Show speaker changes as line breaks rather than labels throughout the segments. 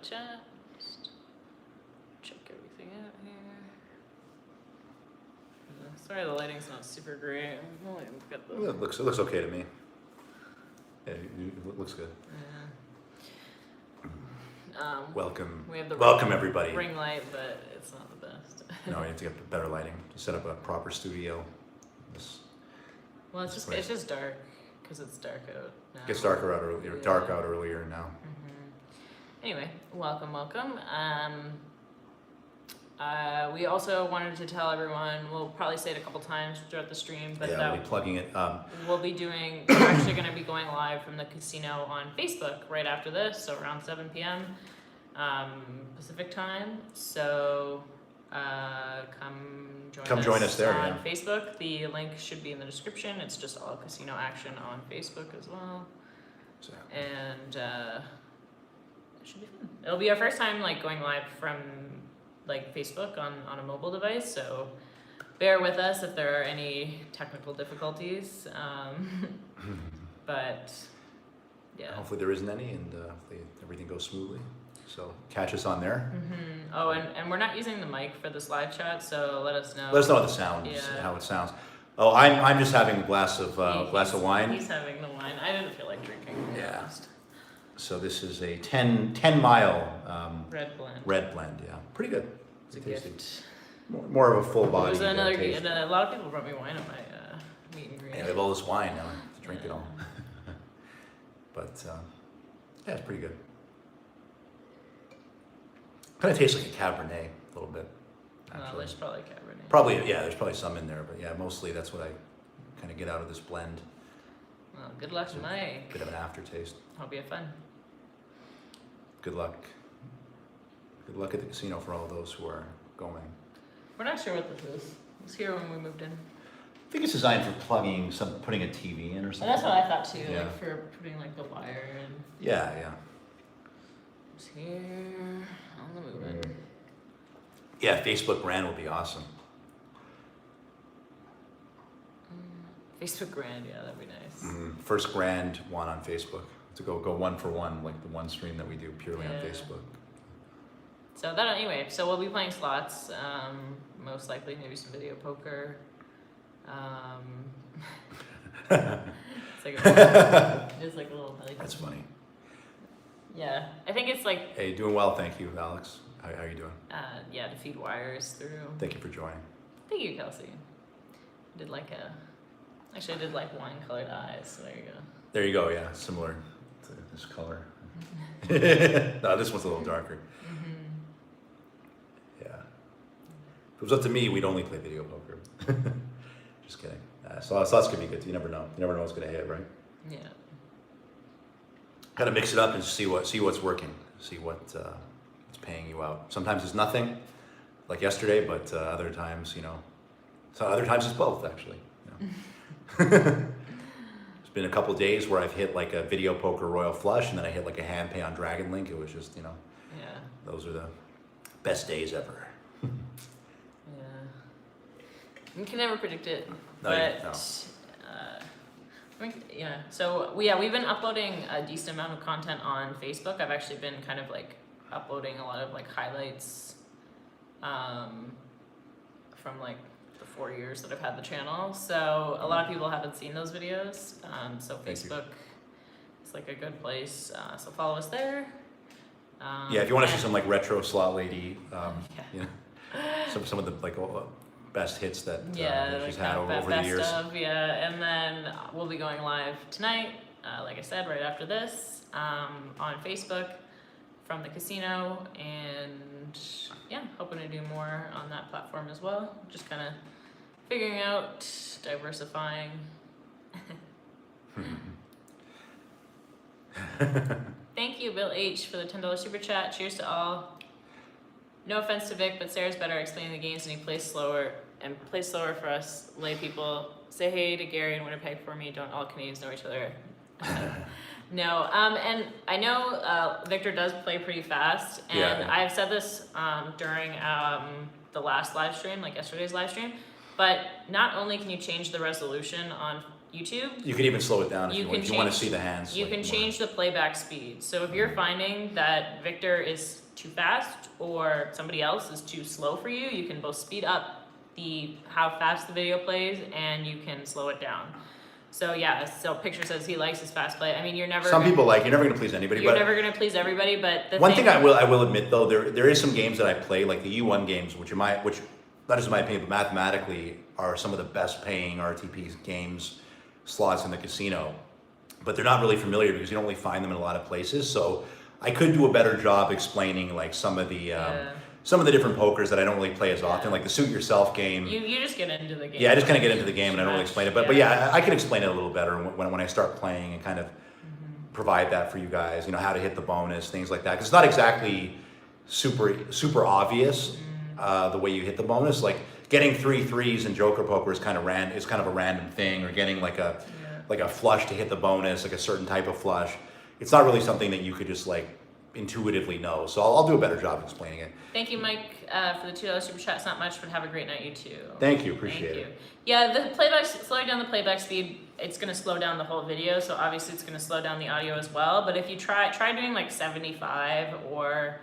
Chat. Just check everything out here. Sorry, the lighting's not super great. We've got the.
It looks okay to me. Yeah, it looks good.
Yeah.
Welcome.
We have the
welcome everybody.
Ring light, but it's not the best.
No, you have to get better lighting. Set up a proper studio.
Well, it's just dark because it's dark out now.
It gets darker out earlier.
Yeah.
Dark out earlier now.
Anyway, welcome. We also wanted to tell everyone, we'll probably say it a couple times throughout the stream, but
yeah, we'll be plugging it.
we're actually going to be going live from the casino on Facebook right after this, so around 7 p.m. Pacific time. So come join us there on Facebook. The link should be in the description. It's just all casino action on Facebook as well.
So.
And it should be fun. It'll be our first time going live from Facebook on a mobile device, so bear with us if there are any technical difficulties. But yeah.
Hopefully there isn't any, and hopefully everything goes smoothly. So catch us on there.
Oh, and we're not using the mic for this live chat, so let us know.
Let us know what the sound, how it sounds. Oh, I'm just having a glass of wine.
He's having the wine. I didn't feel like drinking.
Yeah. So this is a 10 mile
red blend.
Red blend, yeah, pretty good.
It's a gift.
More of a full body.
There's another gift. A lot of people brought me wine at my meet and greet.
Yeah, we have all this wine now to drink it all. But yeah, it's pretty good. Kind of tastes like a Cabernet a little bit.
Well, there's probably Cabernet.
Probably, yeah, there's probably some in there, but yeah, mostly that's what I kind of get out of this blend.
Well, good luck, Mike.
Bit of an aftertaste.
Hope you have fun.
Good luck. Good luck at the casino for all those who are going.
We're not sure what this is. It was here when we moved in.
I think it's designed for putting a TV in or something.
And that's what I thought too,
Yeah.
for putting the wire in.
Yeah.
It's here on the movement.
Yeah, Facebook brand will be awesome.
Facebook grand, yeah, that'd be nice.
First grand one on Facebook. To go one for one, like the one stream that we do purely on Facebook.
So so we'll be playing slots, most likely maybe some video poker. It's like a little
That's funny.
Yeah, I think it's
Hey, doing well, thank you, Alex. How are you doing?
to feed wires through.
Thank you for joining.
Thank you, Kelsey. I did wine colored eyes, so there you go.
There you go, yeah, similar to this color. No, this one's a little darker. Yeah. If it was up to me, we'd only play video poker. Just kidding. Slots could be good. You never know. You never know what's going to hit, right?
Yeah.
Got to mix it up and see what's working. See what's paying you out. Sometimes it's nothing, like yesterday, but other times, other times it's both, actually. It's been a couple days where I've hit a video poker royal flush, and then I hit a hand pay on Dragon Link. It was just,
Yeah.
those are the best days ever.
Yeah. You can never predict it.
No,
but so we've been uploading a decent amount of content on Facebook. I've actually been kind of uploading a lot of highlights from the 4 years that I've had the channel. So a lot of people haven't seen those videos. So Facebook is a good place. So follow us there.
Yeah, if you want to see some retro slot lady, some of the best hits that she's had over the years.
And then we'll be going live tonight, like I said, right after this, on Facebook from the casino, and hoping to do more on that platform as well. Just kind of figuring out, diversifying. Thank you, Bill H, for the $10 super chat. Cheers to all. No offense to Vic, but Sarah's better at explaining the games, and he plays slower for us lay people. Say hey to Gary in Winnipeg for me. Don't all Canadians know each other? No. And I know Victor does play pretty fast, and I've said this during the last live stream, yesterday's live stream. But not only can you change the resolution on YouTube.
You could even slow it down if
You
you
can
want. If you want to
change-
see the hands.
You
like,
can
more.
change the playback speed. So if you're finding that Victor is too fast or somebody else is too slow for you, you can both speed up how fast the video plays and you can slow it down. So yeah, so Picture says he likes his fast play. I mean, you're never
You're never going to please anybody.
You're
but
never gonna please everybody, but
one thing I will admit though, there is some games that I play, like the U1 games, which that is my opinion, but mathematically are some of the best paying RTP games, slots in the casino. But they're not really familiar because you don't really find them in a lot of places. So I could do a better job explaining like some of the different pokers that I don't really play as often, like the suit yourself game.
You just get into the game.
Yeah, I just kind of get into the game and I don't really explain it. But yeah, I can explain it a little better when I start playing and kind of provide that for you guys. You know, how to hit the bonus, things like that. Because it's not exactly super obvious the way you hit the bonus. Like getting 3 threes in Joker poker is kind of a random thing, or getting like a flush to hit the bonus, like a certain type of flush. It's not really something that you could just like intuitively know. So I'll do a better job explaining it.
Thank you, Mike, for the $2 super chat. It's not much, but have a great night, you too.
Thank you, appreciate it.
Yeah, slowing down the playback speed, it's gonna slow down the whole video. So obviously it's gonna slow down the audio as well. But if you try doing like 75 or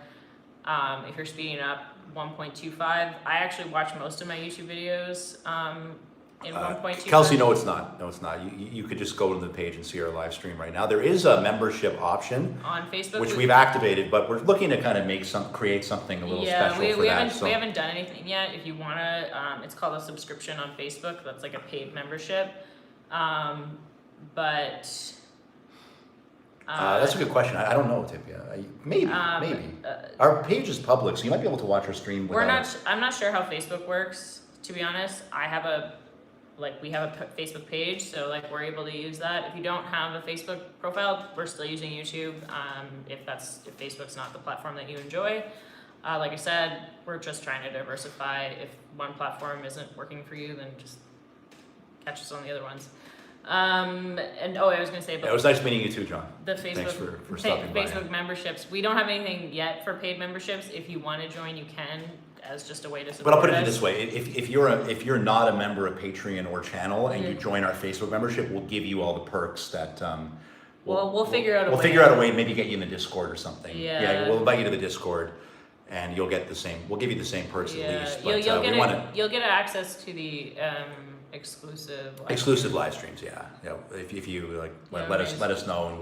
if you're speeding up 1.25, I actually watch most of my YouTube videos in 1.25.
Kelsey, no, it's not. No, it's not. You could just go to the page and see our live stream right now. There is a membership option
on Facebook,
which we've activated, but we're looking to kind of create something a little special for that.
We haven't done anything yet. If you wanna, it's called a subscription on Facebook. That's like a paid membership. But
that's a good question. I don't know, Tipia. Maybe. Our page is public, so you might be able to watch our stream.
I'm not sure how Facebook works. To be honest, we have a Facebook page, so like we're able to use that. If you don't have a Facebook profile, we're still using YouTube. If Facebook's not the platform that you enjoy, like I said, we're just trying to diversify. If one platform isn't working for you, then just catch us on the other ones. I was gonna say, but
it was nice meeting you too, John.
The Facebook,
thanks for stopping by.
Facebook memberships. We don't have anything yet for paid memberships. If you want to join, you can, as just a way to support.
But I'll put it
us.
this way: if you're not a member of Patreon or channel and you join our Facebook membership, we'll give you all the perks that.
We'll figure out a way.
We'll figure out a way, maybe get you in the Discord or something.
Yeah.
We'll invite you to the Discord, and you'll get the same. We'll give you the same perks at least. But
you'll get access to the
exclusive live streams. Yeah. If you like, let us know, and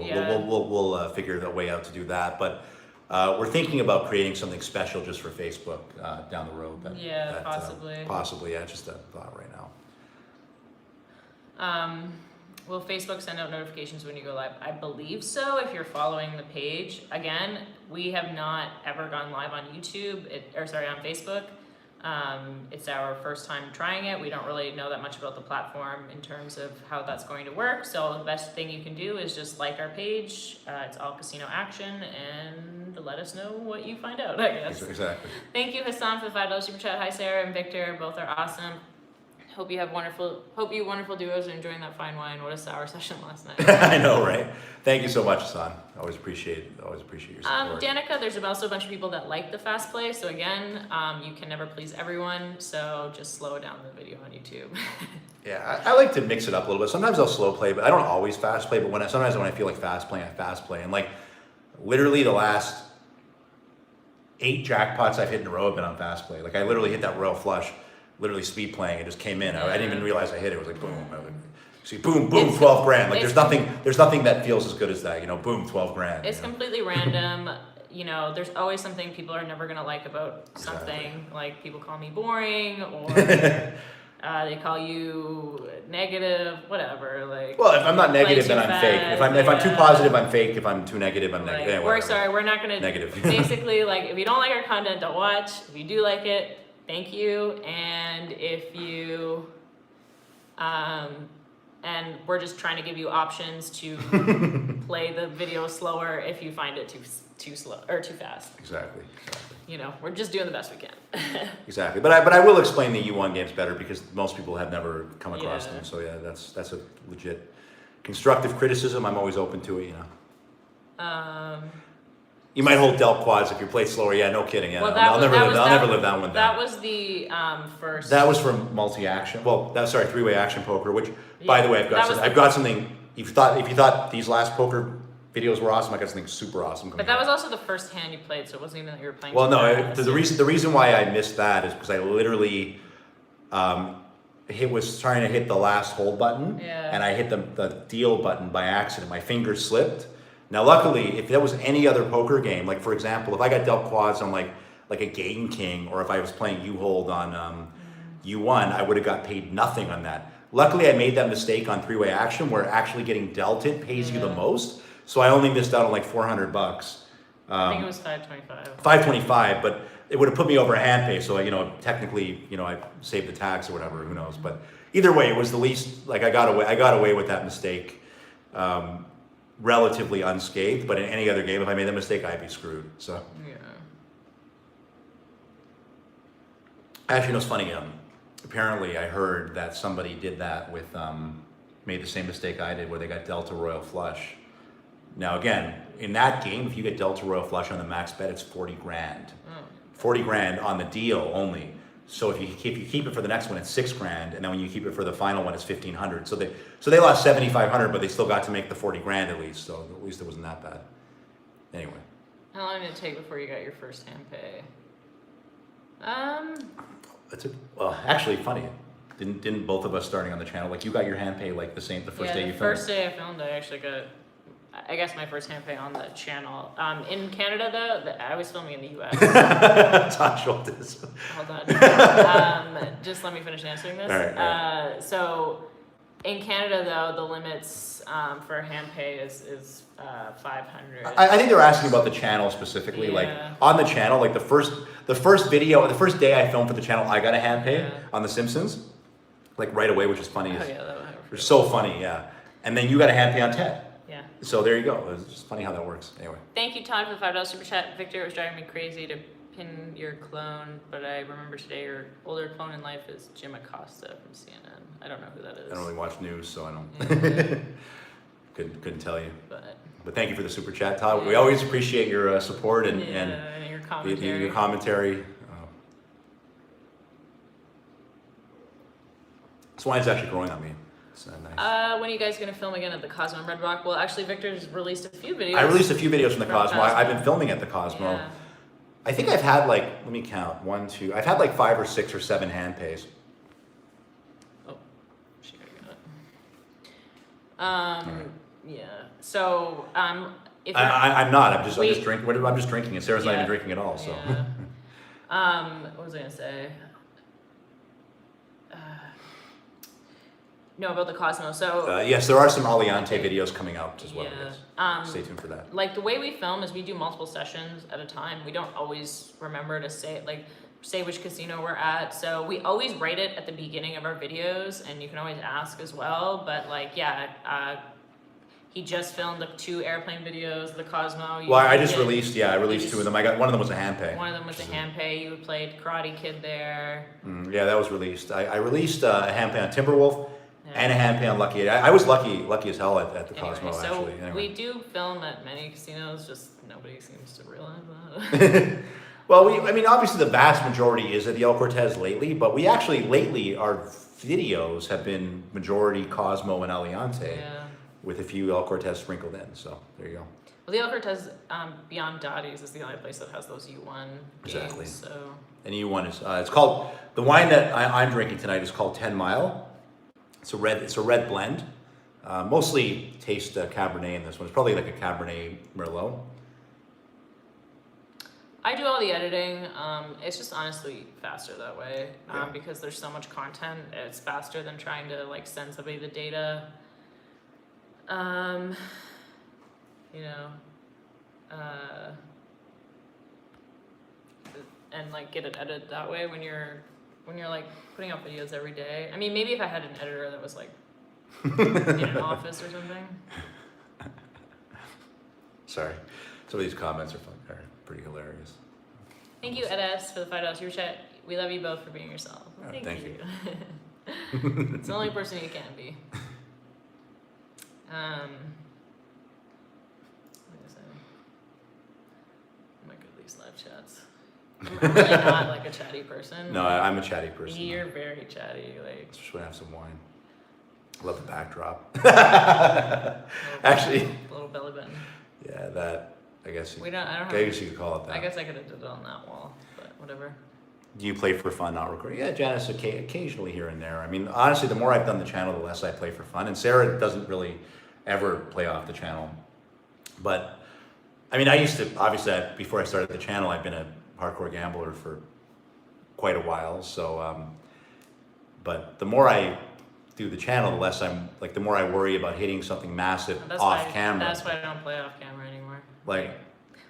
we'll figure a way out to do that. But we're thinking about creating something special just for Facebook down the road.
Possibly.
Possibly, yeah. Just a thought right now.
Will Facebook send out notifications when you go live? I believe so, if you're following the page. Again, we have not ever gone live on YouTube, on Facebook. It's our first time trying it. We don't really know that much about the platform in terms of how that's going to work. So the best thing you can do is just like our page. It's all casino action, and let us know what you find out, I guess.
Exactly.
Thank you, Hassan, for the $5 super chat. Hi, Sarah and Victor. Both are awesome. Hope you wonderful duos are enjoying that fine wine. What a sour session last night.
I know, right? Thank you so much, Hassan. Always appreciate your support.
Danica, there's also a bunch of people that like the fast play. So again, you can never please everyone. So just slow down the video on YouTube.
Yeah, I like to mix it up a little bit. Sometimes I'll slow play, but I don't always fast play. But sometimes when I feel like fast playing, I fast play. And like literally the last 8 jackpots I've hit in a row have been on fast play. Like I literally hit that royal flush. Literally speed playing, it just came in. I didn't even realize I hit it. It was like boom. See, boom, 12 grand. Like there's nothing that feels as good as that. Boom, 12 grand.
It's completely random. There's always something people are never gonna like about something.
Exactly.
Like people call me boring, or they call you negative, whatever. Like.
Well, if I'm not negative, then I'm fake. If I'm too positive, I'm fake. If I'm too negative, I'm negative.
We're not gonna.
Negative.
Basically, like if you don't like our content, don't watch. If you do like it, thank you. And if you, and we're just trying to give you options to play the video slower if you find it too slow or too fast.
Exactly.
We're just doing the best we can.
Exactly. But I will explain the U1 games better because most people have never come across them. So yeah, that's a legit constructive criticism. I'm always open to it. You might hold del quads if you play slower. Yeah, no kidding. Yeah,
Well,
I'll never live that one down.
That was the first.
That was from multi-action. Well, three-way action poker. Which, by the way, I've got something. If you thought these last poker videos were awesome, I got something super awesome coming.
But that was also the first hand you played, so it wasn't even that you were playing.
Well, no. The reason why I missed that is because I literally was trying to hit the last hold button, and I hit the deal button by accident. My finger slipped. Now, luckily, if that was any other poker game, like for example, if I got dealt quads on like a game king, or if I was playing U-hold on U1, I would have got paid nothing on that. Luckily, I made that mistake on three-way action, where actually getting dealt it pays you the most. So I only missed out on like $400.
I think it was $525.
$525, but it would have put me over a hand pay. So technically, I saved the tax or whatever. Who knows? But either way, it was the least. Like I got away with that mistake. Relatively unscathed, but in any other game, if I made that mistake, I'd be screwed. So
yeah.
Actually, it's funny. Apparently, I heard that somebody did that with made the same mistake I did, where they got dealt a royal flush. Now, again, in that game, if you get dealt a royal flush on the max bet, it's 40 grand. 40 grand on the deal only. So if you keep it for the next one, it's 6 grand, and then when you keep it for the final one, it's 1,500. So they lost 7,500, but they still got to make the 40 grand at least. So at least it wasn't that bad. Anyway.
How long did it take before you got your first hand pay?
Actually, funny. Didn't both of us starting on the channel, like you got your hand pay like the first day you filmed?
The first day I filmed, I actually got, I guess, my first hand pay on the channel. In Canada, though, I was filming in the US.
Todd Schultz.
Hold on. Just let me finish answering this.
All right.
So, in Canada, though, the limits for hand pay is 500.
I think they're asking about the channel specifically.
Yeah.
Like on the channel, like the first day I filmed for the channel, I got a hand pay on The Simpsons, like right away, which is funny.
Oh yeah, that
was so funny, yeah. And then you got a hand pay on Ted.
Yeah.
So there you go. It's just funny how that works. Anyway.
Thank you, Todd, for the $5 super chat. Victor, it was driving me crazy to pin your clone, but I remember today your older clone in life is Jim Acosta from CNN. I don't know who that is.
I don't really watch news, so I don't. Couldn't tell you. But thank you for the super chat, Todd. Yeah. We always appreciate your support and
your commentary.
Your commentary. This wine's actually growing on me. It's nice.
When are you guys going to film again at the Cosmo and Red Rock? Well, actually, Victor's released a few videos.
I released a few videos from the Cosmo. I've been filming at the Cosmo.
Yeah.
I think I've had let me count, 1, 2, I've had 5 or 6 or 7 hand pays.
Oh, she got it. Yeah. So, if
I'm not. I'm just drinking. I'm just drinking, and Sarah's not even drinking at all. So.
Yeah. What was I gonna say? No, about the Cosmo. So
yes, there are some Aliante videos coming out as well.
Yeah.
Stay tuned for that.
Like the way we film is we do multiple sessions at a time. We don't always remember to say which casino we're at. So we always write it at the beginning of our videos, and you can always ask as well. But he just filmed the 2 airplane videos, the Cosmo.
Well, I released 2 of them. I got one of them was a hand pay.
One of them was a hand pay. You played Karate Kid there.
Yeah, that was released. I released a hand pay on Timberwolf. Yeah. And a hand pay on Lucky 8. I was lucky as hell at the Cosmo, actually. Anyway.
We do film at many casinos, just nobody seems to realize that.
Well, obviously the vast majority is at the El Cortez lately, but we actually, lately, our videos have been majority Cosmo and Aliante, with a few El Cortez sprinkled in, so there you go.
Well, the El Cortez beyond Dottie's is the only place that has those U1
Exactly.
games, so.
And U1 is, it's called, the wine that I'm drinking tonight is called 10 Mile. It's a red blend. Mostly taste Cabernet in this one. It's probably like a Cabernet Merlot.
I do all the editing. It's just honestly faster that way because there's so much content. It's faster than trying to send somebody the data. And get it edited that way when you're putting out videos every day. I mean, maybe if I had an editor that was in an office or something.
Sorry. Some of these comments are pretty hilarious.
Thank you, Ed S, for the $5 super chat. We love you both for being yourself.
Thank you.
It's the only person you can be. chats. I'm really not like a chatty person.
No, I'm a chatty person.
You're very chatty. Like,
just want to have some wine. I love the backdrop. Actually,
a little belly button.
Yeah, that I guess.
I don't.
I guess you could call it that.
I guess I could have did it on that wall, but whatever.
Do you play for fun, not recording? Yeah, Janice, occasionally here and there. I mean, honestly, the more I've done the channel, the less I play for fun. And Sarah doesn't really ever play off the channel. But I mean, I used to obviously before I started the channel, I've been a hardcore gambler for quite a while. So, but the more I do the channel, the less I'm like, the more I worry about hitting something massive off camera.
That's why I don't play off camera anymore.
Like,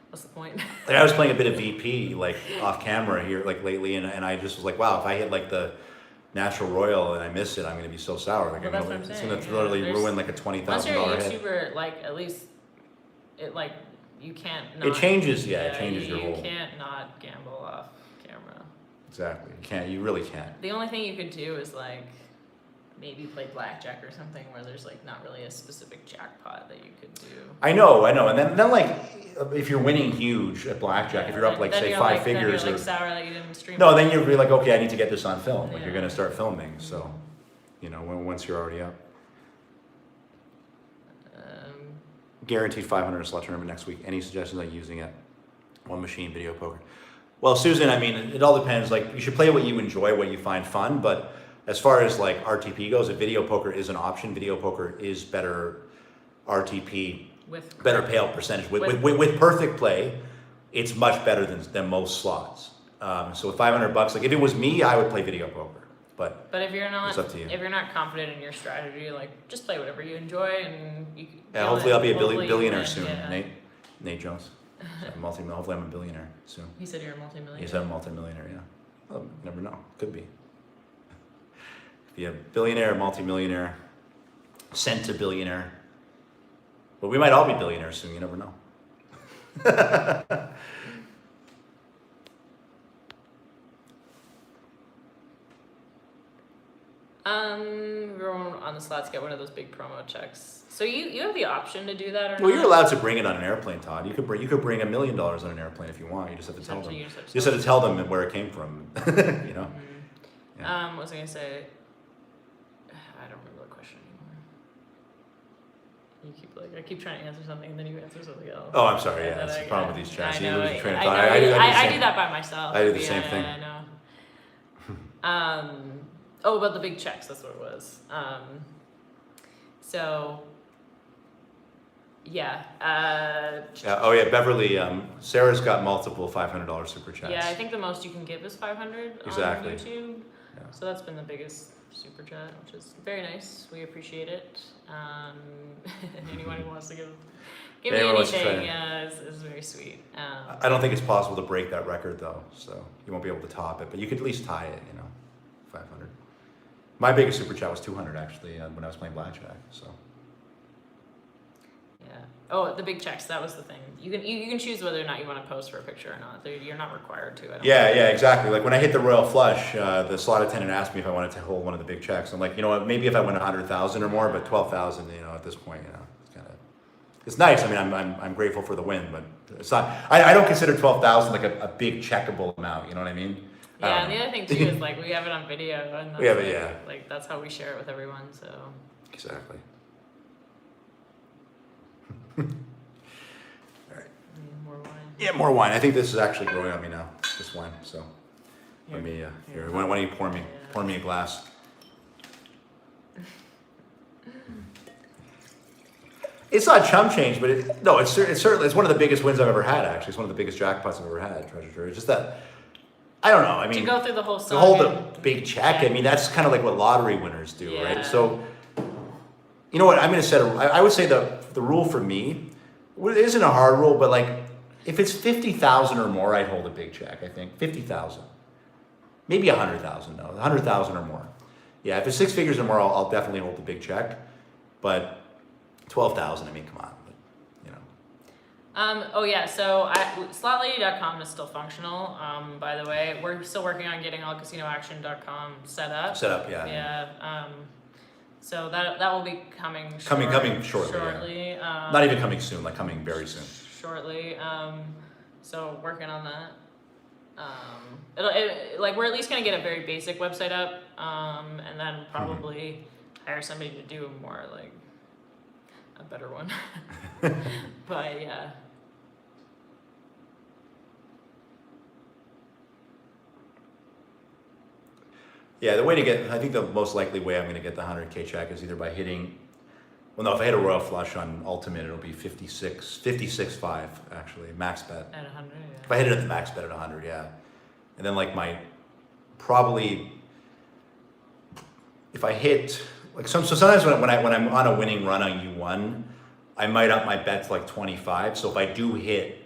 what's the point?
Like I was playing a bit of VP like off camera here like lately, and I just was like, wow, if I hit like the Natural Royal and I miss it, I'm gonna be so sour. Like
well,
it's gonna literally ruin like a $20,000
Unless you're a
hit.
YouTuber, like at least it like you can't.
It changes, it changes your whole.
You can't not gamble off camera.
Exactly, you can't. You really can't.
The only thing you could do is like maybe play Blackjack or something where there's like not really a specific jackpot that you could do.
I know, and then like if you're winning huge at Blackjack, if you're up like say five figures,
then you're like sour that you didn't stream.
No, then you're like, okay, I need to get this on film. Like
Yeah.
you're gonna start filming, so you know once you're already up. Guaranteed 500 slot tournament next week. Any suggestions on using it? One machine video poker. Well, Susan, I mean, it all depends. Like you should play what you enjoy, what you find fun, but. As far as like RTP goes, if video poker is an option, video poker is better RTP,
with
better payout percentage. With perfect play, it's much better than most slots. So with $500, like if it was me, I would play video poker. But
if you're not,
it's up to you.
If you're not confident in your strategy, like just play whatever you enjoy, and you.
Yeah, hopefully I'll be a billionaire soon.
Yeah.
Nate Jones, hopefully I'm a billionaire soon.
He said you're a multimillionaire.
He said I'm a multimillionaire. Yeah, well, never know. Could be. Be a billionaire, multimillionaire, cent to billionaire. But we might all be billionaires soon, you never know.
Everyone on the slots get one of those big promo checks. So you have the option to do that or
Well,
not?
you're allowed to bring it on an airplane, Todd. You could bring $1 million on an airplane if you want. You just have to tell them. You just have to tell them where it came from. You know.
Mm-hmm.
Yeah.
What was I gonna say? I don't remember the question anymore. I keep trying to answer something and then you answer something else.
Oh, I'm sorry. Yeah, that's the problem with these chats. You lose your train of thought.
I do that by myself.
I do the same thing.
I know. About the big checks. That's what it was. So. Yeah.
Beverly. Sarah's got multiple $500 super chats.
Yeah, I think the most you can give is 500
exactly.
on YouTube.
Yeah.
So that's been the biggest super chat, which is very nice. We appreciate it. Anyone who wants to give me anything is very sweet.
I don't think it's possible to break that record though, so you won't be able to top it. But you could at least tie it, 500. My biggest super chat was 200 actually when I was playing Blackjack. So.
Yeah. Oh, the big checks. That was the thing. You can choose whether or not you want to post for a picture or not. You're not required to.
Yeah, exactly. Like when I hit the Royal Flush, the slot attendant asked me if I wanted to hold one of the big checks. I'm like, you know what? Maybe if I win 100,000 or more, but 12,000, at this point, it's kind of, it's nice. I mean, I'm grateful for the win, but it's not. I don't consider 12,000 like a big checkable amount. You know what I mean?
Yeah, and the other thing too is like we have it on video, and that's like that's how we share it with everyone. So
exactly.
More wine.
Yeah, more wine. I think this is actually growing on me now. This wine. So let me. Here. Why don't you pour me a glass? It's not chump change, but it's certainly one of the biggest wins I've ever had. Actually, it's one of the biggest jackpots I've ever had. Treasure Trove. It's just that. I don't know. I mean,
to go through the whole
song. To hold a big check. I mean, that's kind of like what lottery winners do, right? So, you know what? I'm going to set I would say the rule for me, it isn't a hard rule, but like if it's 50,000 or more, I'd hold a big check. I think 50,000, maybe 100,000. No, 100,000 or more. Yeah, if it's six figures or more, I'll definitely hold the big check. But 12,000. I mean, come on.
So slotlady.com is still functional. By the way, we're still working on getting allcasinoaction.com set up.
Yeah.
Yeah. So that will be coming
shortly.
Shortly.
Yeah. Not even coming soon, like coming very soon.
Shortly. So working on that. Like we're at least gonna get a very basic website up, and then probably hire somebody to do more like a better one. But yeah.
Yeah, the way to get, I think the most likely way I'm going to get the 100K check is either by hitting, well, no, if I hit a royal flush on ultimate, it'll be 56.5 actually, max bet.
At 100, yeah.
If I hit it at the max bet at 100, yeah. And then like probably, if I hit, like so sometimes when I'm on a winning run on U1, I might up my bet to like 25. So if I do hit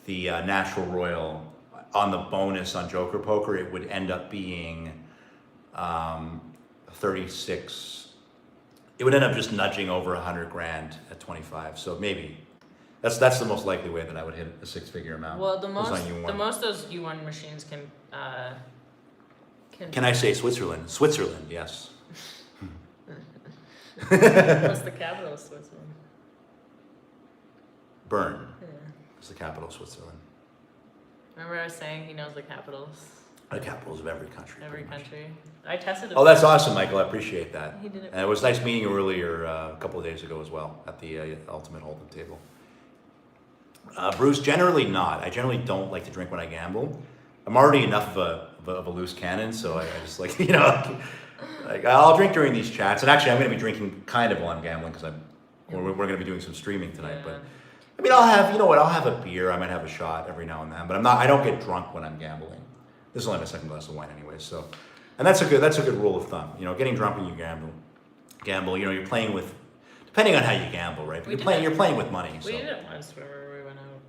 the natural royal on the bonus on Joker Poker, it would end up being 36. It would end up just nudging over 100 grand at 25. So maybe that's the most likely way that I would hit a six-figure amount.
Well, the most those U1 machines can.
Can I say Switzerland? Switzerland, yes.
What's the capital of Switzerland?
Bern.
Yeah.
It's the capital of Switzerland.
Remember I was saying he knows the capitals?
The capitals of every country.
Every country. I tested it.
Oh, that's awesome, Michael. I appreciate that.
He did it.
And it was nice meeting you earlier a couple of days ago as well at the Ultimate Hold'em table. Bruce, generally not. I generally don't like to drink when I gamble. I'm already enough of a loose cannon, so I just like, you know, like I'll drink during these chats. And actually, I'm going to be drinking kind of while I'm gambling because we're going to be doing some streaming tonight.
Yeah.
But I mean, I'll have, you know what? I'll have a beer. I might have a shot every now and then. But I don't get drunk when I'm gambling. This is only my second glass of wine anyway. So, and that's a good rule of thumb. You know, getting drunk when you gamble. You know, you're playing with, depending on how you gamble, right? You're playing with money.
We did it once where we went out.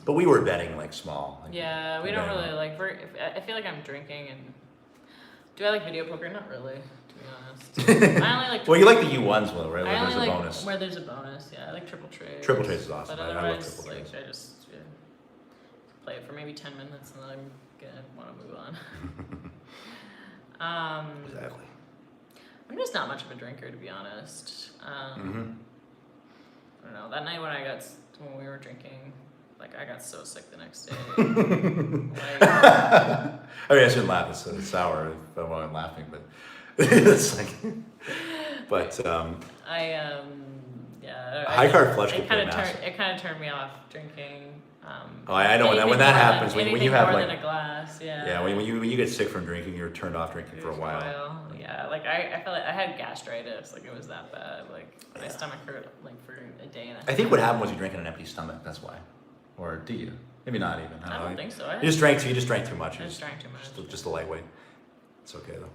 But we were betting like small. Like,
yeah, we don't really like. I feel like I'm drinking and. Do I like video poker? Not really, to be honest. I only like.
Well, you like the U1s, well, right?
I
Where
only
there's a
like
bonus.
where there's a bonus. Yeah, I like triple trades.
Triple trades is awesome.
But
I love
otherwise,
triple
like,
trades.
I just play it for maybe 10 minutes and then I'm gonna want to move on.
Exactly.
I'm just not much of a drinker, to be honest. I don't know. That night when we were drinking, like I got so sick the next day.
I mean, I shouldn't laugh. It's sour. I'm laughing, but it's like. But
yeah.
High card flush
It
could be massive.
It kind of turned me off drinking.
Oh, I know when that happens. When you have
more
like
than a glass, yeah.
Yeah, when you get sick from drinking, you're turned off drinking for a while.
Yeah, like I felt like I had gastritis. Like it was that bad. Like my stomach hurt like for a day and a half.
I think what happened was you drank on an empty stomach. That's why. Or do you? Maybe not even.
I don't think so.
You just drank too much.
I just drank too much.
Just a lightweight. It's okay though.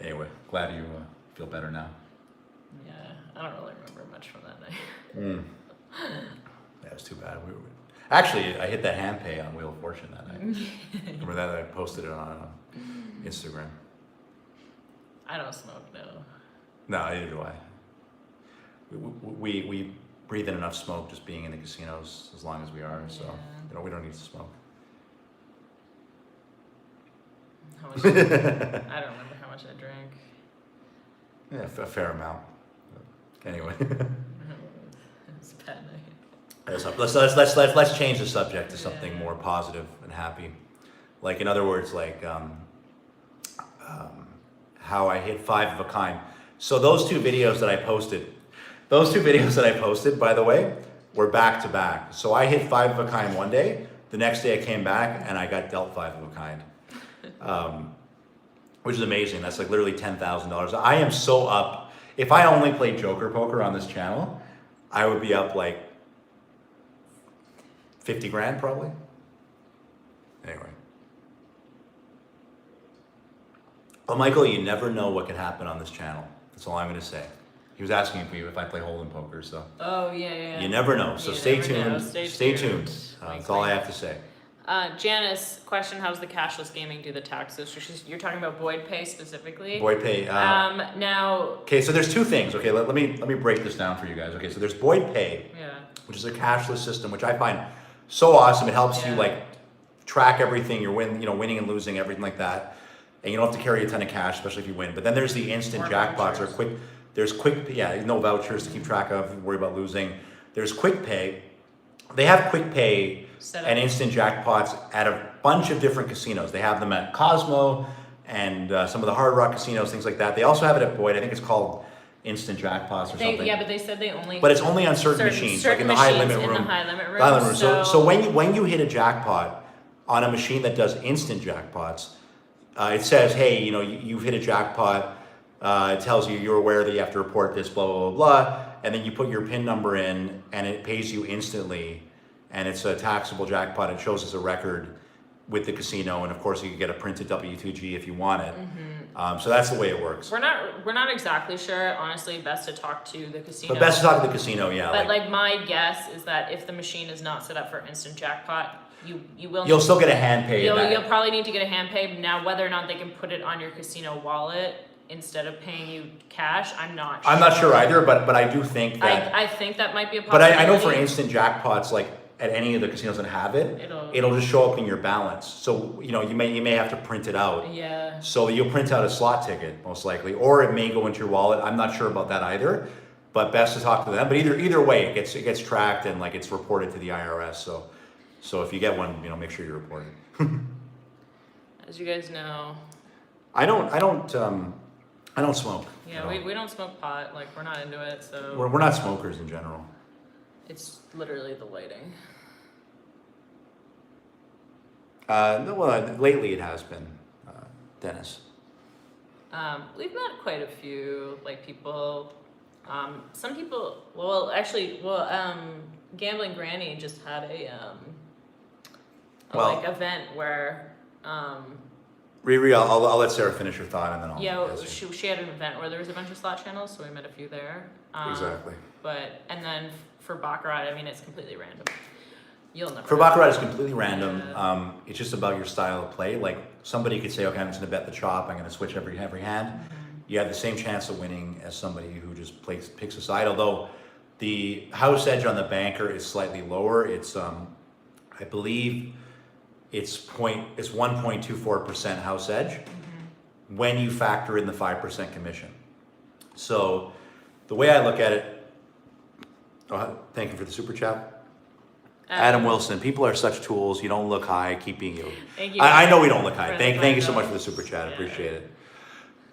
Anyway, glad you feel better now.
Yeah, I don't really remember much from that night.
That was too bad. Actually, I hit that hand pay on Wheel of Fortune that night. Remember that? I posted it on Instagram.
I don't smoke, no.
No, neither do I. We breathe in enough smoke just being in the casinos as long as we are, so you know, we don't need to smoke.
How much I don't remember how much I drank.
Yeah, a fair amount. Anyway.
It's a bad night.
Let's change the subject to something more positive and happy. Like in other words, like how I hit 5 of a kind. So those two videos that I posted, by the way, were back to back. So I hit 5 of a kind one day. The next day I came back and I got dealt 5 of a kind, which is amazing. That's like literally $10,000. I am so up. If I only played Joker Poker on this channel, I would be up like 50 grand probably. Anyway. Well, Michael, you never know what can happen on this channel. That's all I'm going to say. He was asking me if I play Hold'em poker, so.
Oh, yeah.
You never know. So stay tuned. Stay tuned. That's all I have to say.
Janice, question: how's the cashless gaming do the taxes? You're talking about Boyd Pay specifically.
Boyd Pay.
Now.
Okay, so there's two things. Okay, let me break this down for you guys. Okay, so there's Boyd Pay, which is a cashless system, which I find so awesome. It helps you like track everything. You're winning and losing, everything like that, and you don't have to carry a ton of cash, especially if you win. But then there's the instant jackpots or quick. There's quick, no vouchers to keep track of. Worry about losing. There's quick pay, they have quick pay
Set
and
up.
instant jackpots at a bunch of different casinos. They have them at Cosmo and some of the Hard Rock casinos, things like that. They also have it at Boyd. I think it's called Instant Jackpots or something.
Yeah, but they said they only.
But it's only on certain machines, like in the high limit room.
In the high limit room.
The high limit room. So when you hit a jackpot on a machine that does instant jackpots, it says, hey, you've hit a jackpot. It tells you you're aware that you have to report this, blah, blah, blah, blah. And then you put your PIN number in and it pays you instantly. And it's a taxable jackpot. It shows as a record with the casino. And of course you can get a printed W2G if you want it. So that's the way it works.
We're not exactly sure. Honestly, best to talk to the casino.
But best to talk to the casino, yeah.
But like my guess is that if the machine is not set up for instant jackpot,
you'll still get a hand pay.
You'll probably need to get a hand pay. Now, whether or not they can put it on your casino wallet instead of paying you cash, I'm not sure.
I'm not sure either, but I do think that.
I think that might be a
But
possibility.
I know for instant jackpots, like at any of the casinos that have it, it'll just show up in your balance. So you may have to print it out.
Yeah.
So you'll print out a slot ticket most likely, or it may go into your wallet. I'm not sure about that either, but best to talk to them. But either way, it gets tracked and like it's reported to the IRS. So if you get one, make sure you report it.
As you guys know.
I don't smoke.
Yeah, we don't smoke pot. Like we're not into it. So
we're not smokers in general.
It's literally the lighting.
No, well, lately it has been, Dennis.
We've met quite a few people. Some people. Gambling Granny just had a event where.
Riri, I'll let Sarah finish her thought and then I'll.
Yeah, she had an event where there was a bunch of slot channels, so we met a few there.
Exactly.
And then for Baccarat, it's completely random. You'll never.
For Baccarat, it's completely random. Yeah. It's just about your style of play. Like somebody could say, okay, I'm just gonna bet the chop. I'm gonna switch every hand. Mm-hmm. You have the same chance of winning as somebody who just picks a side. Although the house edge on the banker is slightly lower. It's I believe it's 1.24% house edge when you factor in the 5% commission. So the way I look at it, thank you for the super chat. Adam Wilson, people are such tools. You don't look high, keeping you.
Thank you.
I know we don't look high. Thank you so much for the super chat. I appreciate it.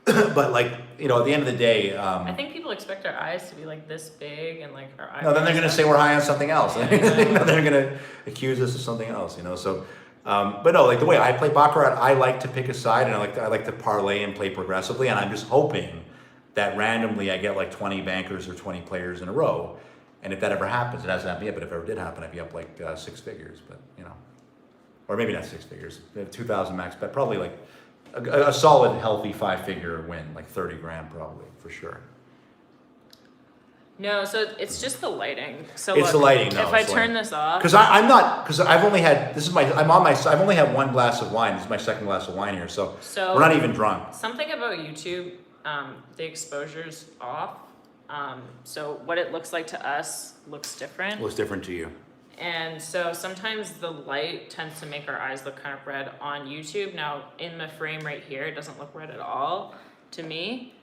But at the end of the day,
I think people expect our eyes to be like this big and like our eyes.
No, then they're gonna say we're high on something else. They're gonna accuse us of something else. So. But no, the way I play Baccarat, I like to pick a side and I like to parlay and play progressively, and I'm just hoping that randomly I get 20 bankers or 20 players in a row, and if that ever happens, it hasn't happened yet, but if it ever did happen, I'd be up 6 figures, but or maybe not 6 figures, 2,000 max bet, probably a solid healthy 5-figure win, 30 grand probably for sure.
No, so it's just the lighting. So
it's the lighting. No,
if I turn this off,
because I've only had I've only had one glass of wine. This is my second glass of wine here, so we're not even drunk.
Something about YouTube, the exposure's off. So what it looks like to us looks different.
Looks different to you.
And so sometimes the light tends to make our eyes look kind of red on YouTube. Now in the frame right here, it doesn't look red at all to me.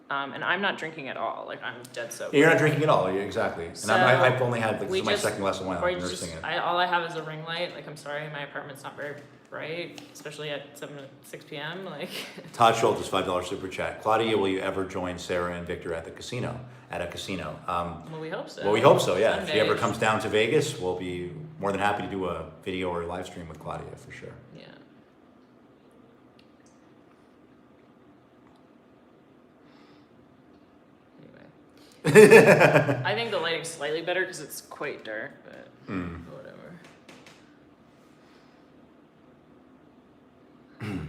And I'm not drinking at all. I'm dead sober.
You're not drinking at all. Exactly. And
So
I've only had this is my second glass of wine. I'm nursing it.
All I have is a ring light. I'm sorry, my apartment's not very bright, especially at 6 p.m.
Todd Schultz, $5 super chat. Claudia, will you ever join Sarah and Victor at a casino?
Well, we hope so.
Well, we hope so. Yeah.
Sundays.
If she ever comes down to Vegas, we'll be more than happy to do a video or a live stream with Claudia for sure.
Yeah. I think the lighting's slightly better because it's quite dark, but whatever.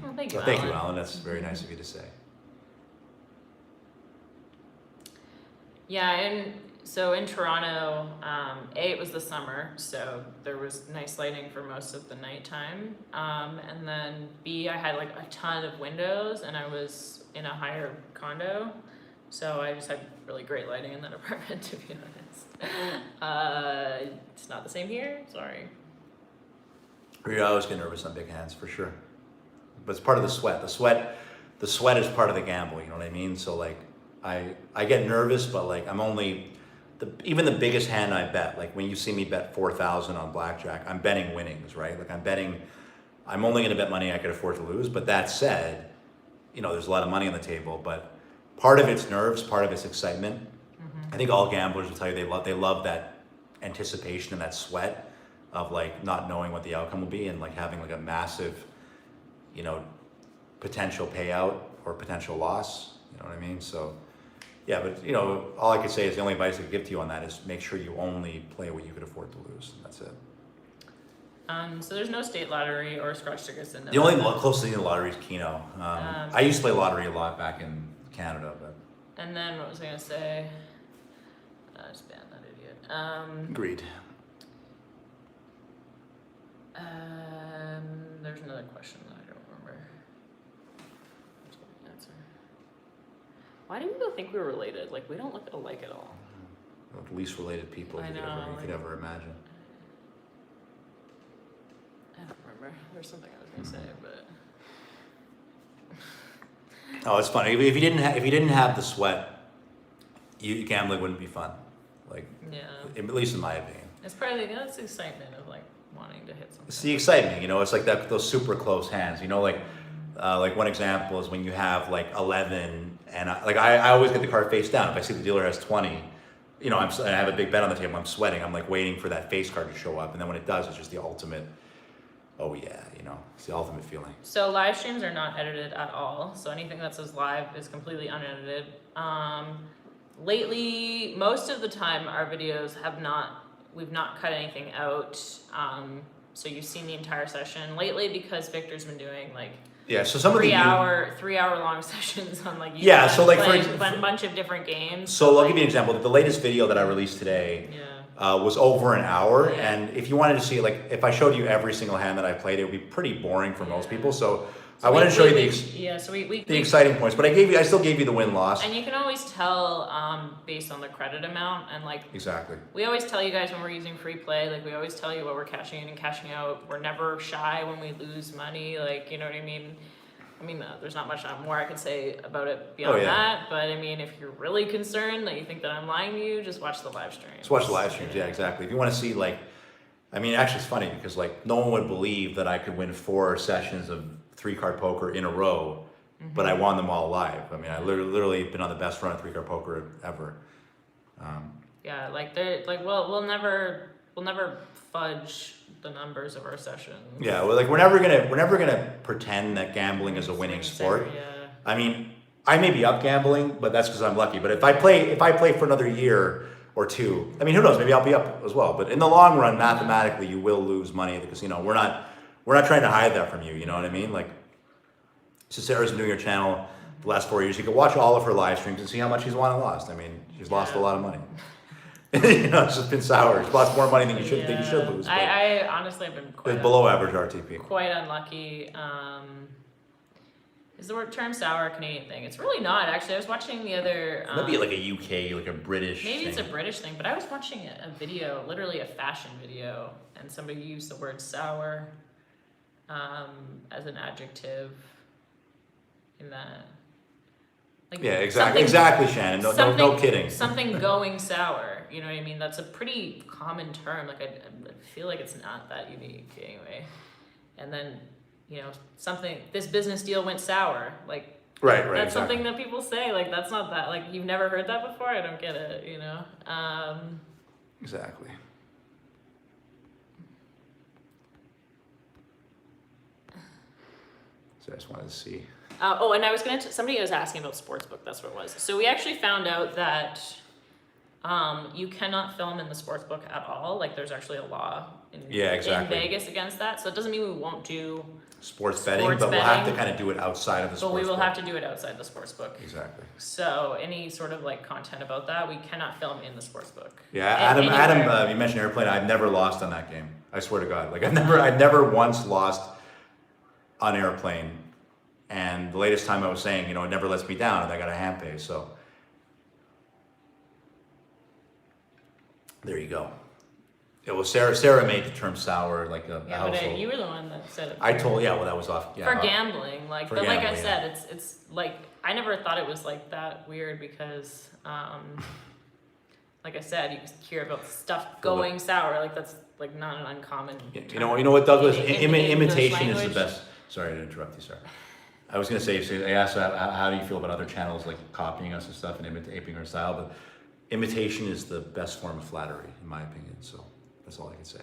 Well, thank you, Alan.
Thank you, Alan. That's very nice of you to say.
Yeah, and so in Toronto, it was the summer, so there was nice lighting for most of the nighttime. And then B, I had a ton of windows, and I was in a higher condo. So I just had really great lighting in that apartment, to be honest. It's not the same here. Sorry.
I always get nervous on big hands for sure, but it's part of the sweat. The sweat is part of the gamble. You know what I mean? So I get nervous, but I'm only even the biggest hand I bet, like when you see me bet 4,000 on blackjack, I'm betting winnings, right? Like I'm only going to bet money I could afford to lose. But that said, there's a lot of money on the table, but part of it's nerves, part of it's excitement. I think all gamblers will tell you they love that anticipation and that sweat of like not knowing what the outcome will be and like having like a massive, potential payout or potential loss. You know what I mean? So, yeah, but all I could say is the only advice I could give to you on that is make sure you only play what you could afford to lose. That's it.
So there's no state lottery or scratch tickets in there.
The only closest thing to the lottery is Keno. I used to play lottery a lot back in Canada, but.
And then what was I gonna say? I just banned that idiot.
Agreed.
There's another question that I don't remember. Answer. Why do people think we're related? Like, we don't look alike at all.
The least related people you could ever imagine.
I don't remember. There's something I was gonna say, but.
Oh, it's funny. If you didn't have the sweat, gambling wouldn't be fun. Like,
yeah.
At least in my opinion.
It's probably that's the excitement of like wanting to hit something.
It's the excitement, it's like those super close hands, like one example is when you have like 11 and I always get the card face down. If I see the dealer has 20, I have a big bet on the table, I'm sweating. I'm like waiting for that face card to show up. And then when it does, it's just the ultimate, oh yeah, it's the ultimate feeling.
So live streams are not edited at all. So anything that says live is completely unedited. Lately, most of the time our videos we've not cut anything out. So you've seen the entire session. Lately, because Victor's been doing like
so some of the
3-hour long sessions on like
YouTube, so like
playing a bunch of different games.
So I'll give you an example. The latest video that I released today was over an hour, and if you wanted to see like if I showed you every single hand that I played, it would be pretty boring for most people. So I wanted to show you the exciting points, but I still gave you the win-loss.
And you can always tell based on the credit amount and like
exactly.
We always tell you guys when we're using free play, like we always tell you what we're cashing in and cashing out. We're never shy when we lose money, like you know what I mean. There's not much more I could say about it beyond that. But if you're really concerned that you think that I'm lying to you, just watch the live stream.
Just watch the live streams, yeah, exactly. If you want to see actually it's funny because no one would believe that I could win 4 sessions of 3-card poker in a row, but I won them all live. I literally been on the best run of 3-card poker ever.
We'll never fudge the numbers of our sessions.
Yeah, we're never gonna pretend that gambling is a winning sport.
Yeah.
I may be up gambling, but that's because I'm lucky. But if I play for another year or two, who knows? Maybe I'll be up as well. But in the long run, mathematically, you will lose money at the casino. We're not trying to hide that from you. You know what I mean? Like, so Sarah's been doing her channel the last 4 years. You can watch all of her live streams and see how much she's won and lost. She's lost a lot of money. It's just been sour. She's lost more money than you should lose.
I honestly have been quite
below average RTP.
Quite unlucky. Is the term sour a Canadian thing? It's really not, actually. I was watching the other...
maybe like a UK, like a British
Maybe
thing.
It's a British thing, but I was watching a video, literally a fashion video, and somebody used the word sour as an adjective in that...
Exactly, Shannon. No kidding.
Something going sour. You know what I mean? That's a pretty common term. Like I feel like it's not that unique anyway. And then this business deal went sour. Like
right.
That's
exactly.
something that people say. Like that's not that. Like you've never heard that before. I don't get it.
Exactly. So I just wanted to see.
And I was somebody was asking about Sportsbook, that's what it was. So we actually found out that you cannot film in the Sportsbook at all. Like there's actually a law in Vegas against that. So it doesn't mean we won't do
sports betting, but we'll have to kind of do it outside of the Sportsbook.
But we will have to do it outside the Sportsbook.
Exactly.
So any sort of content about that, we cannot film in the Sportsbook.
Yeah, Adam, you mentioned airplane. I've never lost on that game. I swear to God. I've never once lost on airplane. And the latest time I was saying, it never lets me down, and I got a hand pay. So there you go. It was Sarah made the term sour like a household.
But you were the one that said it.
That was off. Yeah,
for gambling, like I said, it's like I never thought it was like that weird because like I said, you hear about stuff going sour. Like that's like not an uncommon.
You know what Douglas?
in
Imitation is the
language.
best. Sorry to interrupt you, sir. I was gonna say, so I asked how do you feel about other channels like copying us and stuff and imitating our style, but imitation is the best form of flattery, in my opinion. So that's all I can say.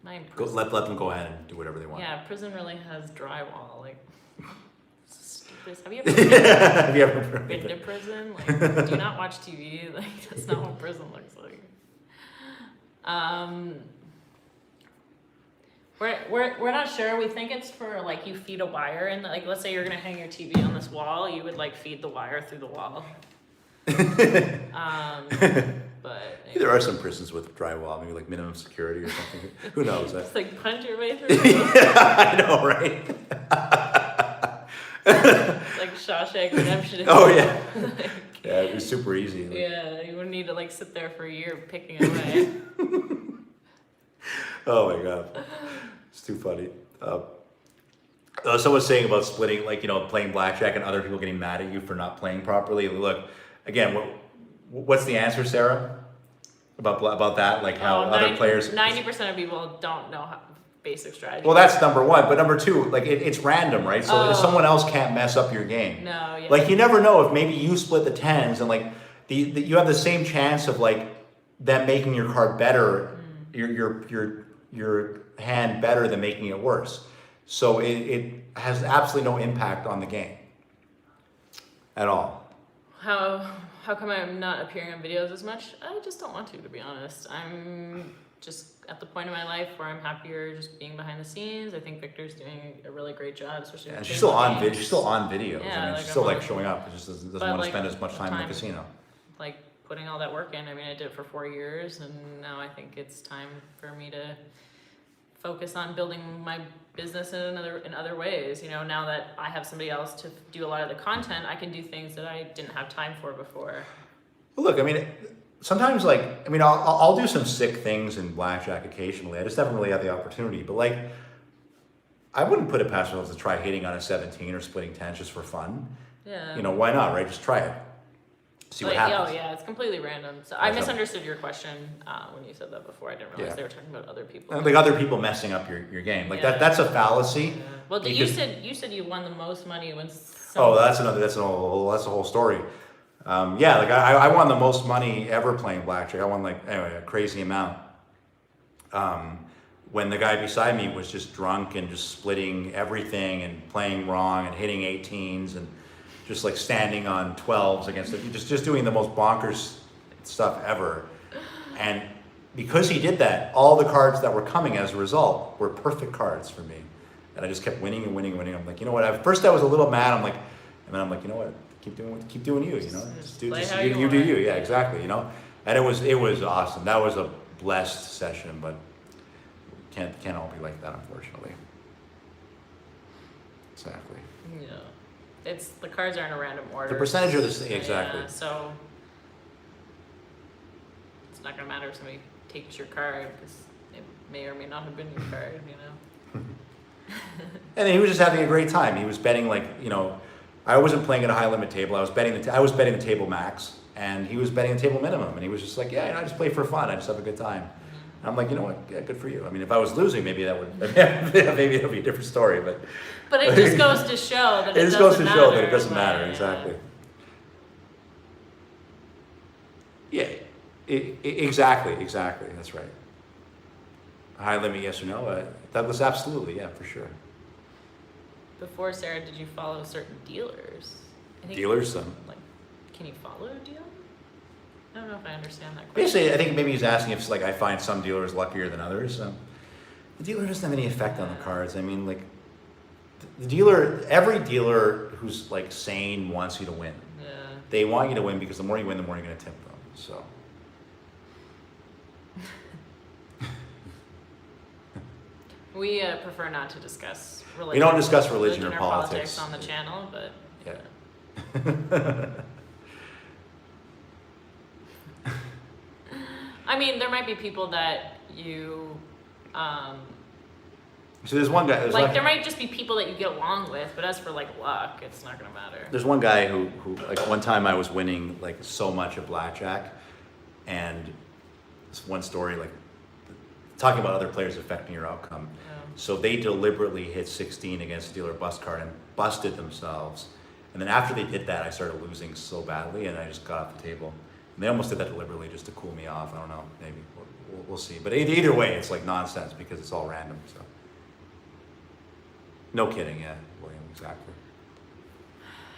Let them go ahead and do whatever they want.
Yeah, prison really has drywall. Like, have you ever
Have you ever
been to prison? Like, do you not watch TV? Like, that's not what prison looks like. We're not sure. We think it's for like you feed a wire and like let's say you're gonna hang your TV on this wall, you would like feed the wire through the wall. But
there are some prisons with drywall, maybe like minimum security or something. Who knows?
Just like punch your way through.
I know, right?
It's like Shawshank Redemption.
Oh yeah.
Like,
yeah, it'd be super easy. Like,
yeah, you wouldn't need to like sit there for a year picking away.
Oh my god, it's too funny. Someone's saying about splitting, like playing blackjack and other people getting mad at you for not playing properly. Look, again, what's the answer, Sarah? About that, like how other players.
90% of people don't know basic strategy.
Well, that's number one, but number two, like it's random, right? So if someone else can't mess up your game.
No, yeah.
Like you never know if maybe you split the tens and like you have the same chance of like them making your card better, your hand better than making it worse. So it has absolutely no impact on the game at all.
How come I'm not appearing on videos as much? I just don't want to be honest. I'm just at the point in my life where I'm happier just being behind the scenes. I think Victor's doing a really great job, especially.
And
with
she's still on
games.
She's still on videos.
Yeah,
I mean,
like
she's still
I'm
like showing up. She just doesn't want to spend as much time in the casino.
Like putting all that work in. I mean, I did it for 4 years, and now I think it's time for me to focus on building my business in other ways. Now that I have somebody else to do a lot of the content, I can do things that I didn't have time for before.
Well, look, I mean, sometimes I'll do some sick things in blackjack occasionally. I just haven't really had the opportunity. But like, I wouldn't put it past myself to try hitting on a 17 or splitting 10 just for fun.
Yeah.
Why not, right? Just try it. See what happens.
Oh yeah, it's completely random. So I misunderstood your question when you said that before. I didn't realize they were talking about other people.
Like other people messing up your game. Like that's a fallacy.
Yeah. Well, you said you won the most money when.
That's a whole story. Like I won the most money ever playing blackjack. I won a crazy amount. When the guy beside me was just drunk and just splitting everything and playing wrong and hitting 18s and just like standing on 12s against it, just doing the most bonkers stuff ever. And because he did that, all the cards that were coming as a result were perfect cards for me. And I just kept winning and winning and winning. I'm like, you know what? At first I was a little mad. And then I'm like, you know what? Keep doing you. Just do you. Yeah, exactly. And it was awesome. That was a blessed session, but can't all be like that, unfortunately. Exactly.
Yeah. It's the cards are in a random order.
The percentage of this thing, exactly.
Yeah, so it's not gonna matter if somebody takes your card because it may or may not have been your card,
And he was just having a great time. He was betting I wasn't playing at a high limit table. I was betting the table max, and he was betting the table minimum. And he was just like, yeah, I just play for fun. I just have a good time. And I'm like, you know what? Yeah, good for you. I mean, if I was losing, maybe that would maybe it'll be a different story. But
it just goes to show that it
doesn't matter. Exactly. Yeah, exactly. That's right. High limit, yes or no? Douglas, absolutely, yeah, for sure.
Before Sarah, did you follow certain dealers?
Dealers?
Can you follow a dealer? I don't know if I understand that question.
Basically, I think maybe he's asking if I find some dealers luckier than others. The dealer doesn't have any effect on the cards. I mean, every dealer who's sane wants you to win.
Yeah.
They want you to win because the more you win, the more you're going to tip them. So.
We prefer not to discuss religion.
We don't discuss religion or
politics on the channel, but
yeah.
I mean, there might be people that you.
So there's one guy.
There might just be people that you get along with, but as for luck, it's not gonna matter.
There's one guy who one time I was winning so much at blackjack, and this one story, like talking about other players affecting your outcome. So they deliberately hit 16 against a dealer bust card and busted themselves. And then after they did that, I started losing so badly, and I just got off the table. And they almost did that deliberately just to cool me off. I don't know, maybe we'll see. But either way, it's like nonsense because it's all random. So no kidding, yeah, William, exactly.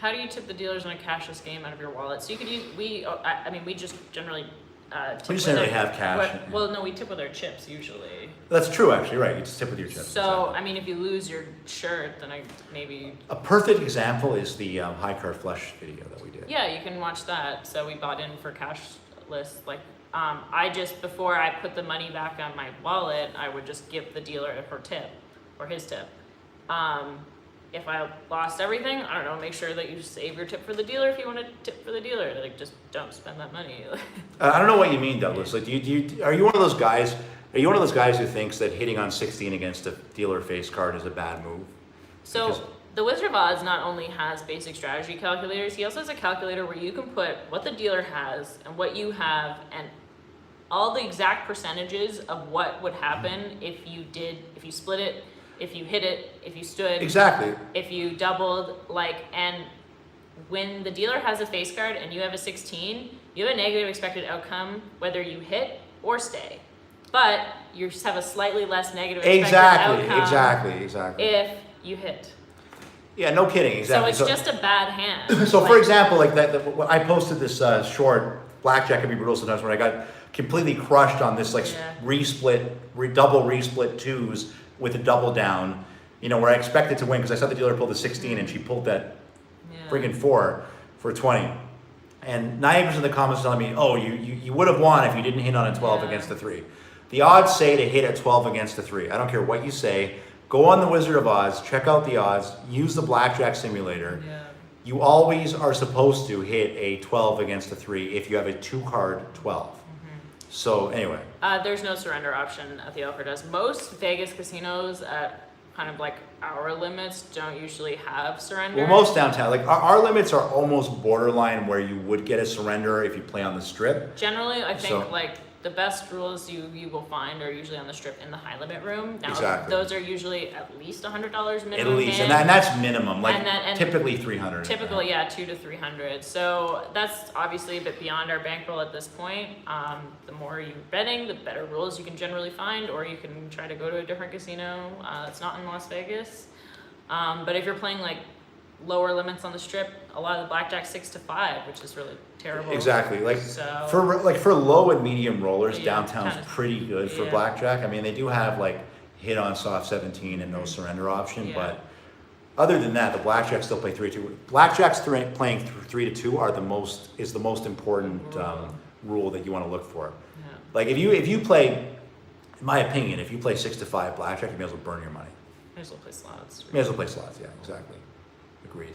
How do you tip the dealers in a cashless game out of your wallet? So you could use we just generally. Tip
We just
with
generally
our-
have cash.
Well, no, we tip with our chips usually.
That's true, actually, right? You just tip with your chips.
So,
exactly.
I mean, if you lose your shirt, then maybe.
A perfect example is the high card flush video that we did.
Yeah, you can watch that. So we bought in for Cashless. Like, I just, before I put the money back on my wallet, I would just give the dealer her tip or his tip. If I lost everything, I don't know, make sure that you save your tip for the dealer if you want to tip for the dealer. Like, just don't spend that money.
I don't know what you mean, Douglas. Like, are you one of those guys? Are you one of those guys who thinks that hitting on 16 against a dealer face card is a bad move?
So
Because-
the Wizard of Oz not only has basic strategy calculators, he also has a calculator where you can put what the dealer has and what you have and all the exact percentages of what would happen if you split it, if you hit it, if you stood,
Exactly.
if you doubled, and when the dealer has a face card and you have a 16, you have a negative expected outcome whether you hit or stay. But you just have a slightly less negative expected outcome
Exactly.
if you hit.
Yeah, no kidding. Exactly.
So it's just a bad hand.
So, for example, like I posted this short Blackjack can be brutal sometimes when I got completely crushed on this double resplit twos with a double down, where I expected to win because I saw the dealer pull the 16 and she pulled that friggin' 4 for 20. And 90% of the comments telling me, oh, you would have won if you didn't hit on a 12 against the 3. The odds say to hit a 12 against a 3. I don't care what you say. Go on the Wizard of Oz, check out the odds, use the Blackjack simulator.
Yeah.
You always are supposed to hit a 12 against a 3 if you have a 2-card 12. So anyway.
There's no surrender option at the Alfred does. Most Vegas casinos at kind of like our limits don't usually have surrender.
Well, most downtown, like our limits are almost borderline where you would get a surrender if you play on the strip.
Generally, I think
So-
like the best rules you will find are usually on the strip in the high limit room. Now,
Exactly.
those are usually at least $100 minimum.
At least,
in.
and that's minimum, like
And
typically 300.
Typically, yeah, 200 to 300. So that's obviously a bit beyond our bankroll at this point. The more you're betting, the better rules you can generally find, or you can try to go to a different casino that's not in Las Vegas. But if you're playing like lower limits on the strip, a lot of the blackjack 6 to 5, which is really terrible.
Exactly, like
So-
for low and medium rollers,
Yeah,
downtown's
kinda-
pretty good for
yeah.
blackjack. I mean, they do have like hit on soft 17 and no surrender option,
Yeah.
but other than that, the blackjacks still play 3-2. Blackjacks playing 3-2 are the most important rule that you want to look for.
Yeah.
Like if you play, in my opinion, if you play 6 to 5 blackjack, you may as well burn your money.
May as well play slots.
May as well play slots. Yeah, exactly. Agreed.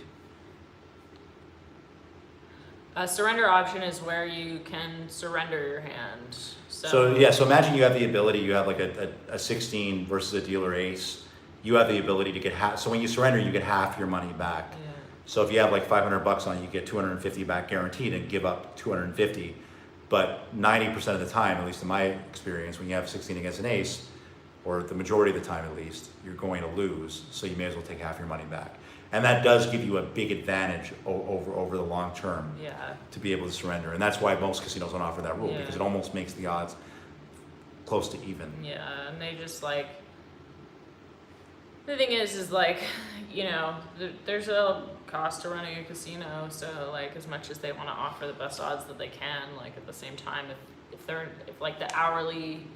A surrender option is where you can surrender your hand.
So imagine you have the ability, you have like a 16 versus a dealer ace. You have the ability to get half. So when you surrender, you get half your money back.
Yeah.
So if you have like 500 bucks on it, you get 250 back guaranteed and give up 250. But 90% of the time, at least in my experience, when you have 16 against an ace, or the majority of the time at least, you're going to lose. So you may as well take half your money back. And that does give you a big advantage over the long term
Yeah.
to be able to surrender. And that's why most casinos don't offer that rule,
Yeah.
because it almost makes the odds close to even.
Yeah, and they just like. The thing is like, there's a cost to running a casino. So like, as much as they want to offer the best odds that they can, like at the same time, if like the hourly,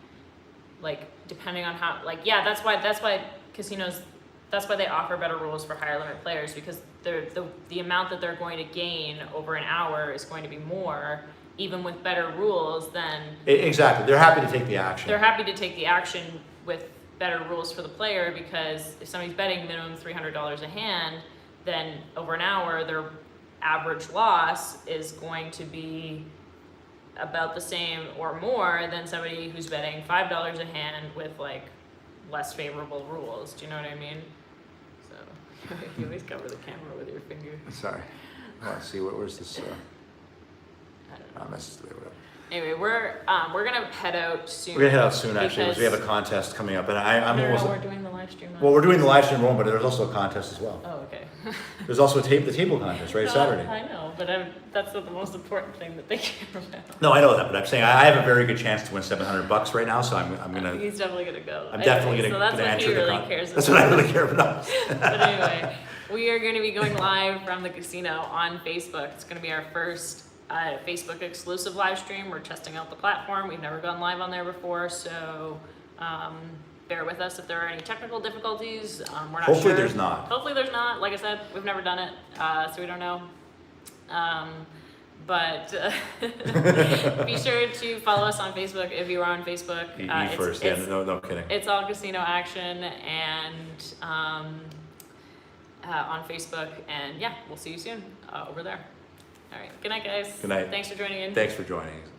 like depending on how, like that's why casinos. That's why they offer better rules for higher limit players, because the amount that they're going to gain over an hour is going to be more, even with better rules than.
Exactly. They're happy to take the action.
They're happy to take the action with better rules for the player, because if somebody's betting minimum $300 a hand, then over an hour their average loss is going to be about the same or more than somebody who's betting $5 a hand with like less favorable rules. Do you know what I mean? So you always cover the camera with your finger.
Sorry. I want to see where's this.
I don't know.
Message today, whatever.
Anyway, we're gonna head out soon.
We're gonna head out soon actually, because we have a
because-
contest coming up, and I'm
No,
almost.
we're doing the live stream.
Well, we're doing the live stream room, but there's also a contest as well.
Oh, okay.
There's also the table contest, right?
No,
Saturday.
I know, but that's not the most important thing that they care about.
No, I know that, but I'm saying I have a very good chance to win $700 right now, so I'm gonna.
He's definitely gonna go.
I'm definitely
Anyway,
gonna
so that's what
enter
he
the
really
contest.
cares
That's
about.
what I really care about.
But anyway, we are going to be going live from the casino on Facebook. It's going to be our first Facebook exclusive live stream. We're testing out the platform. We've never gone live on there before, so bear with us if there are any technical difficulties. We're not
Hopefully
sure.
there's not.
Hopefully there's not. Like I said, we've never done it, so we don't know. But be sure to follow us on Facebook if you are on Facebook.
You first, yeah, no kidding.
It's all casino action and on Facebook. And yeah, we'll see you soon over there. All right. Good night, guys.
Good night.
Thanks for joining in.
Thanks for joining us.